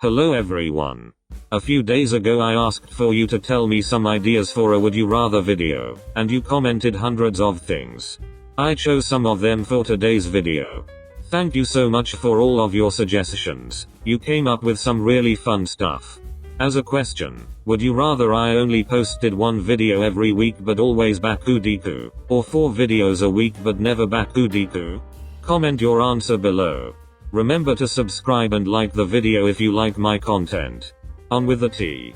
Hello everyone. A few days ago I asked for you to tell me some ideas for a would you rather video, and you commented hundreds of things. I chose some of them for today's video. Thank you so much for all of your suggestions. You came up with some really fun stuff. As a question, would you rather I only posted one video every week but always bakudeku, or 4 videos a week but never bakudeku? Comment your answer below. Remember to subscribe and like the video if you like my content. On with the tea.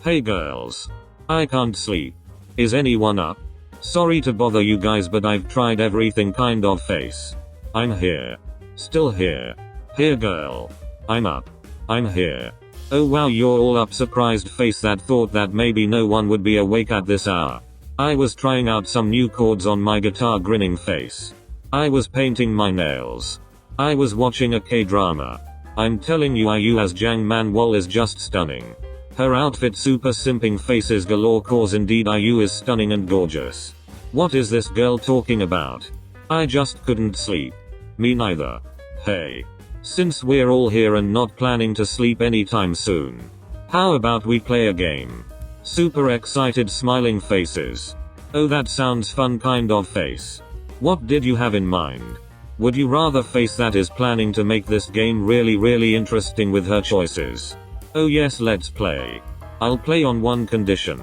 Hey girls. I can't sleep. Is anyone up? Sorry to bother you guys, but I've tried everything kind of face. I'm here. Still here. Here girl. I'm up. I'm here. Oh wow, you're all up, surprised face that thought that maybe no one would be awake at this hour. I was trying out some new chords on my guitar, grinning face. I was painting my nails. I was watching a K-drama. I'm telling you, IU as Jang Man-wol is just stunning. Her outfit super simping, faces galore, cause indeed IU is stunning and gorgeous. What is this girl talking about? I just couldn't sleep. Me neither. Hey. Since we're all here and not planning to sleep anytime soon, how about we play a game? Super excited smiling faces. Oh, that sounds fun kind of face. What did you have in mind? Would you rather face that is planning to make this game really interesting with her choices? Oh yes, let's play. I'll play on one condition.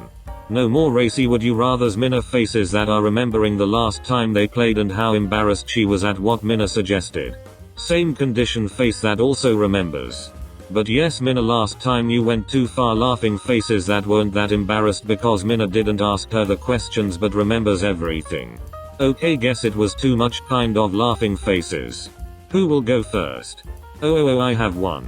No more racy would you rathers. Mina faces that are remembering the last time they played and how embarrassed she was at what Mina suggested. Same condition face that also remembers. But yes, Mina, last time you went too far. Laughing faces that weren't that embarrassed because Mina didn't ask her the questions but remembers everything. Okay, guess it was too much kind of laughing faces. Who will go first? Oh, I have one.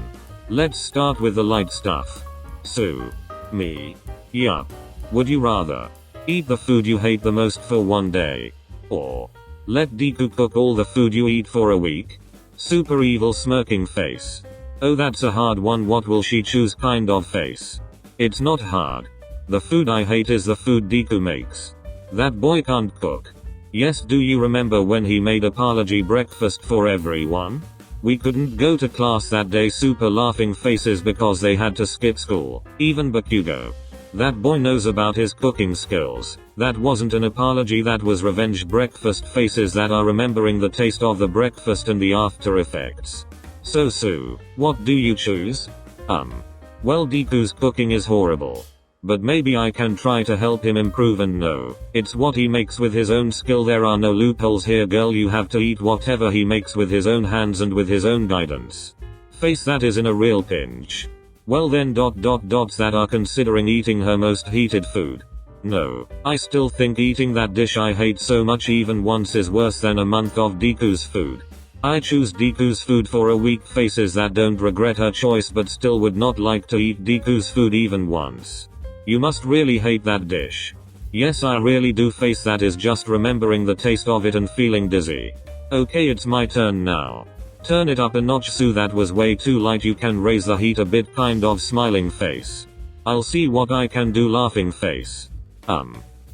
Let's start with the light stuff. So. Me. Yup. Would you rather eat the food you hate the most for one day, or let Deku cook all the food you eat for a week? Super evil smirking face. Oh, that's a hard one. What will she choose kind of face? It's not hard. The food I hate is the food Deku makes. That boy can't cook. Yes, do you remember when he made apology breakfast for everyone? We couldn't go to class that day. Super laughing faces because they had to skip school. Even bakugou. That boy knows about his cooking skills. That wasn't an apology, that was revenge. Breakfast faces that are remembering the taste of the breakfast and the after effects. So Sue, what do you choose? Well, Deku's cooking is horrible. But maybe I can try to help him improve, and no, it's what he makes with his own skill. There are no loopholes here girl, you have to eat whatever he makes with his own hands and with his own guidance. Face that is in a real pinch. Well then ... that are considering eating her most hated food. No, I still think eating that dish I hate so much even once is worse than a month of Deku's food. I choose Deku's food for a week. Faces that don't regret her choice but still would not like to eat Deku's food even once. You must really hate that dish. Yes, I really do. Face that is just remembering the taste of it and feeling dizzy. Okay, it's my turn now. Turn it up a notch, Sue, that was way too light. You can raise the heat a bit kind of smiling face. I'll see what I can do. Laughing face.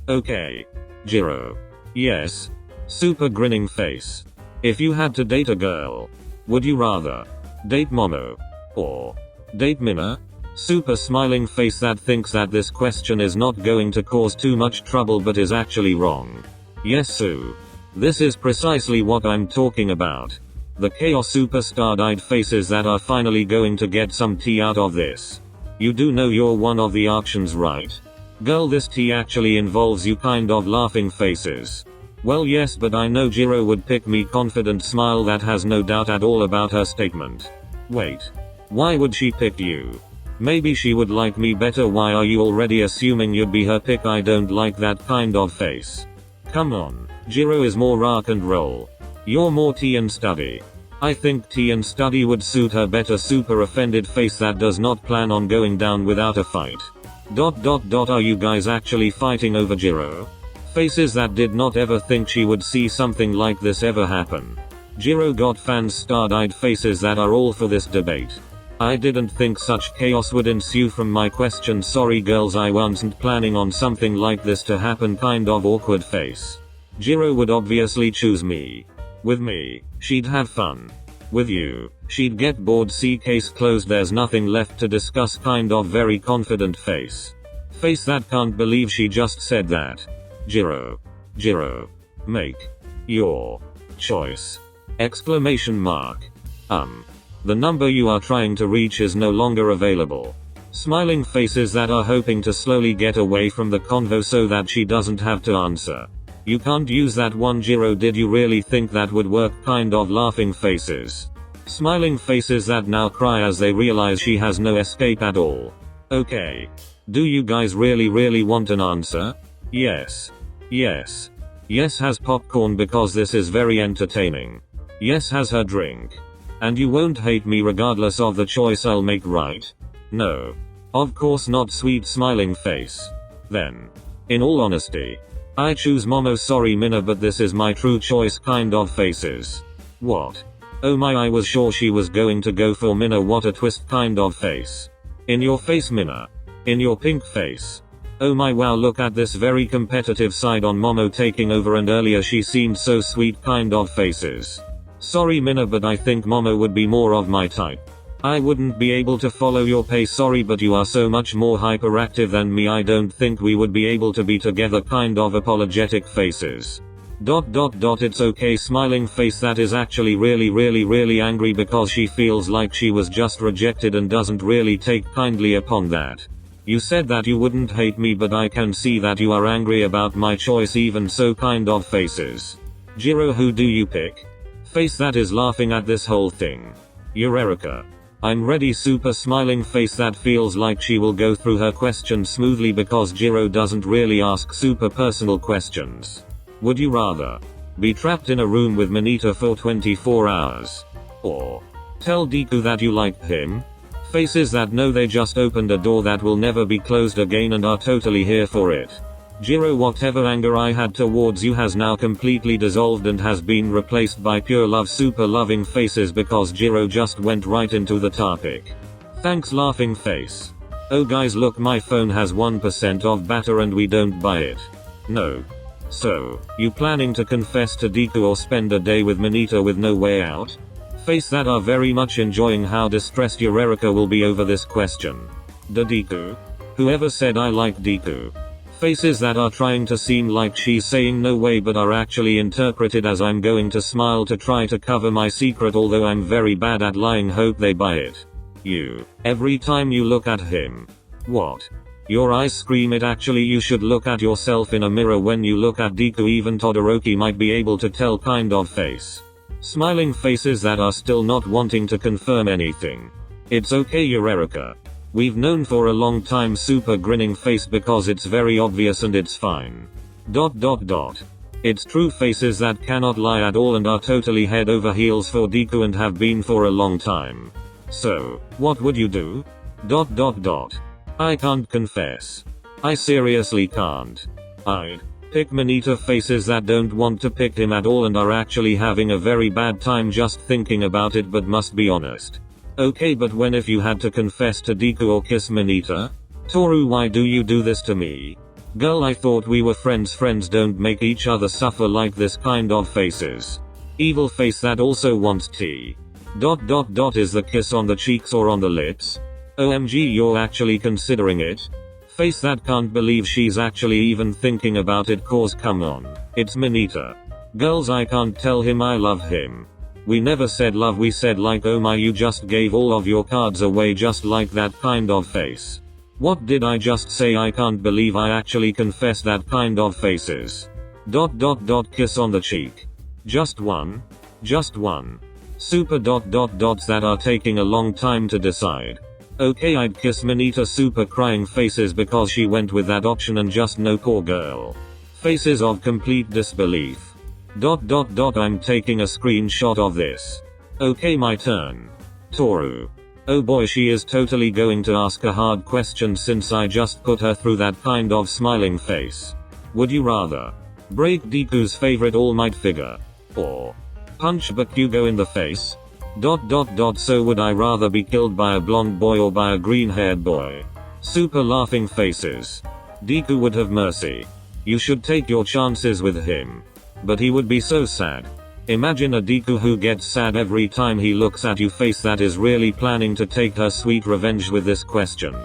Okay. Jiro. Yes. Super grinning face. If you had to date a girl, would you rather date Momo or date Mina? Super smiling face that thinks that this question is not going to cause too much trouble but is actually wrong. Yes, Sue. This is precisely what I'm talking about. The chaos super star-eyed faces that are finally going to get some tea out of this. You do know you're one of the options, right? Girl, this tea actually involves you kind of laughing faces. Well yes, but I know Jiro would pick me. Confident smile that has no doubt at all about her statement. Wait. Why would she pick you? Maybe she would like me better. Why are you already assuming you'd be her pick? I don't like that kind of face. Come on. Jiro is more rock and roll. You're more tea and study. I think tea and study would suit her better. Super offended face that does not plan on going down without a fight. ... Are you guys actually fighting over Jiro? Faces that did not ever think she would see something like this ever happen. Jiro got fans. Star-eyed faces that are all for this debate. I didn't think such chaos would ensue from my question. Sorry girls, I wasn't planning on something like this to happen. Kind of awkward face. Jiro would obviously choose me. With me, she'd have fun. With you, She'd get bored, see case closed, there's nothing left to discuss, kind of very confident face. Face that can't believe she just said that. Jiro. Make your choice. Exclamation mark. The number you are trying to reach is no longer available. Smiling faces that are hoping to slowly get away from the convo so that she doesn't have to answer. You can't use that one, Jiro, did you really think that would work? Kind of laughing faces. Smiling faces that now cry as they realize she has no escape at all. Okay. Do you guys really want an answer? Yes. Yes has popcorn because this is very entertaining. Yes has her drink. And you won't hate me regardless of the choice I'll make, right? No. Of course not, sweet smiling face. Then. In all honesty. I choose Momo, sorry Mina, but this is my true choice, kind of faces. What? Oh my, I was sure she was going to go for Mina, what a twist, kind of face. In your face Mina. In your pink face. Oh my, wow, look at this very competitive side on Momo taking over, and earlier she seemed so sweet, kind of faces. Sorry Mina, but I think Momo would be more of my type. I wouldn't be able to follow your pace, sorry, but you are so much more hyperactive than me, I don't think we would be able to be together, kind of apologetic faces. ... It's okay, smiling face that is actually really angry because she feels like she was just rejected and doesn't really take kindly upon that. You said that you wouldn't hate me, but I can see that you are angry about my choice, even so, kind of faces. Jiro, who do you pick? Face that is laughing at this whole thing. URARAKA. I'm ready, super smiling face that feels like she will go through her question smoothly because Jiro doesn't really ask super personal questions. Would you rather be trapped in a room with MINETA for 24 hours? Or tell Deku that you like him? Faces that know they just opened a door that will never be closed again and are totally here for it. Jiro, whatever anger I had towards you has now completely dissolved and has been replaced by pure love, super loving faces because Jiro just went right into the topic. Thanks, laughing face. Oh guys, look, my phone has 1% of battery and we don't buy it. No. So, you planning to confess to Deku or spend a day with MINETA with no way out? Face that are very much enjoying how distressed URARAKA will be over this question. Deku? Whoever said I like Deku? Faces that are trying to seem like she's saying no way but are actually interpreted as I'm going to smile to try to cover my secret, although I'm very bad at lying, hope they buy it. You. Every time you look at him. What? Your eyes scream it, actually you should look at yourself in a mirror when you look at Deku, even Todoroki might be able to tell, kind of face. Smiling faces that are still not wanting to confirm anything. It's okay, URARAKA. We've known for a long time, super grinning face, because it's very obvious and it's fine. ... It's true, faces that cannot lie at all and are totally head over heels for Deku and have been for a long time. So, what would you do? ... I can't confess. I seriously can't. I'd pick MINETA, faces that don't want to pick him at all and are actually having a very bad time just thinking about it, but must be honest. Okay, but when if you had to confess to Deku or kiss MINETA? Toru, why do you do this to me? Girl, I thought we were friends. Friends don't make each other suffer like this, kind of faces. Evil face that also wants tea. ... Is the kiss on the cheeks or on the lips? OMG, you're actually considering it? Face that can't believe she's actually even thinking about it, cause come on. It's MINETA. Girls, I can't tell him I love him. We never said love, we said like. Oh my, you just gave all of your cards away just like that, kind of face. What did I just say? I can't believe I actually confessed that, kind of faces. ... Kiss on the cheek. Just one? Just one. Super ... that are taking a long time to decide. Okay, I'd kiss MINETA, super crying faces because she went with that option and just no, poor girl. Faces of complete disbelief. ... I'm taking a screenshot of this. Okay, my turn. Toru. Oh boy, she is totally going to ask a hard question since I just put her through that, kind of smiling face. Would you rather break Deku's favorite All Might figure? Or punch Bakugo in the face? ... So would I rather be killed by a blonde boy or by a green-haired boy? Super laughing faces. Deku would have mercy. You should take your chances with him. But he would be so sad. Imagine a deku who gets sad every time he looks at you face that is really planning to take her sweet revenge with this question.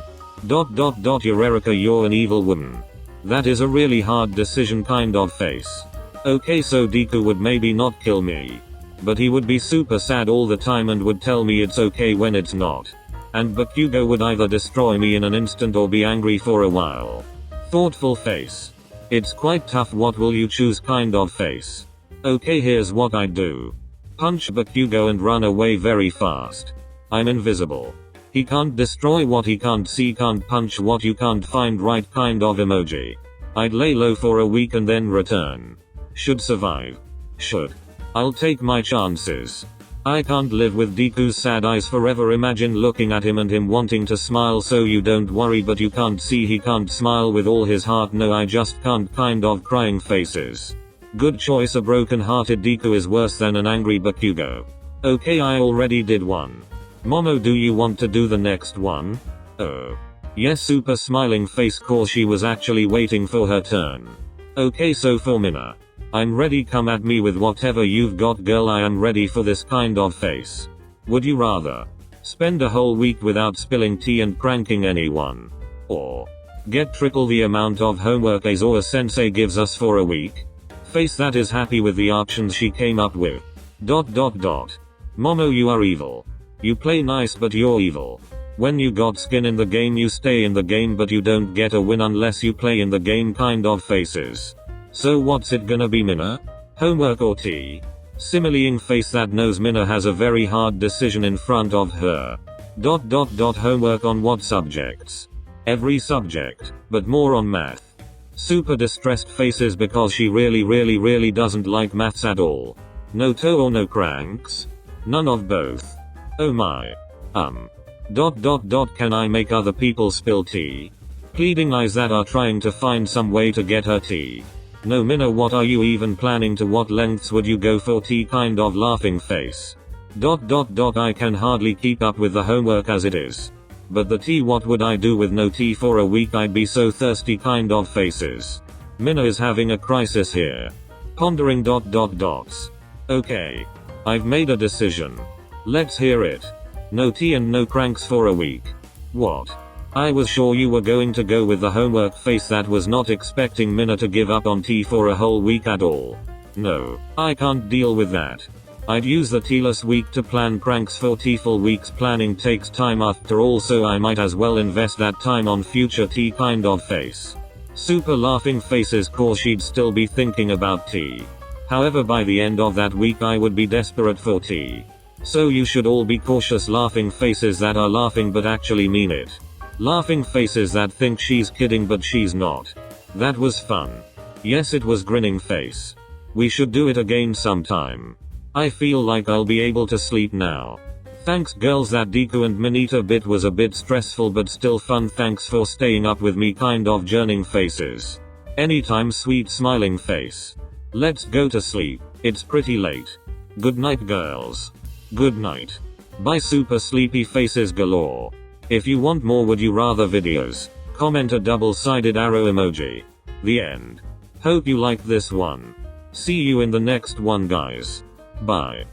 URARAKA, you're an evil woman. That is a really hard decision kind of face. Okay, so deku would maybe not kill me, but he would be super sad all the time and would tell me it's okay when it's not. And bakugou would either destroy me in an instant or be angry for a while. Thoughtful face. It's quite tough, what will you choose kind of face. Okay, here's what I do. Punch bakugou and run away very fast. I'm invisible. He can't destroy what he can't see, can't punch what you can't find, right kind of emoji. I'd lay low for a week and then return. Should survive. Should. I'll take my chances. I can't live with Deku's sad eyes forever. Imagine looking at him and him wanting to smile so you don't worry, but you can't see he can't smile with all his heart. No, I just can't kind of crying faces. Good choice, a broken-hearted Deku is worse than an angry bakugou. Okay, I already did one. Momo, do you want to do the next one? Oh. Yes, super smiling face, cause she was actually waiting for her turn. Okay, so for Mina. I'm ready, come at me with whatever you've got girl, I am ready for this kind of face. Would you rather spend a whole week without spilling tea and pranking anyone? Or get triple the amount of homework izuocha sensei gives us for a week? Face that is happy with the options she came up with. Momo, you are evil. You play nice but you're evil. When you got skin in the game you stay in the game, but you don't get a win unless you play in the game kind of faces. So what's it gonna be, Mina? Homework or tea? Similying face that knows Mina has a very hard decision in front of her. Homework on what subjects? Every subject, but more on math. Super distressed faces because she really doesn't like maths at all. No toe or no cranks? None of both. Oh my. Can I make other people spill tea? Pleading eyes that are trying to find some way to get her tea. No, Mina, what are you even planning to? What lengths would you go for tea kind of laughing face? I can hardly keep up with the homework as it is. But the tea, what would I do with no tea for a week? I'd be so thirsty kind of faces. Mina is having a crisis here. Pondering. Okay. I've made a decision. Let's hear it. No tea and no cranks for a week. What? I was sure you were going to go with the homework face. That was not expecting Mina to give up on tea for a whole week at all. No, I can't deal with that. I'd use the tealess week to plan pranks for tea. Full weeks planning takes time after all, so I might as well invest that time on future tea kind of face. Super laughing faces, cause she'd still be thinking about tea. However, by the end of that week I would be desperate for tea. So you should all be cautious laughing faces that are laughing but actually mean it. Laughing faces that think she's kidding but she's not. That was fun. Yes, it was grinning face. We should do it again sometime. I feel like I'll be able to sleep now. Thanks girls, that Deku and MINETA bit was a bit stressful but still fun. Thanks for staying up with me kind of journing faces. Anytime, sweet smiling face. Let's go to sleep. It's pretty late. Good night girls. Good night. Bye super sleepy faces galore. If you want more would you rather videos, comment a double-sided arrow emoji. The end. Hope you liked this one. See you in the next one guys. Bye.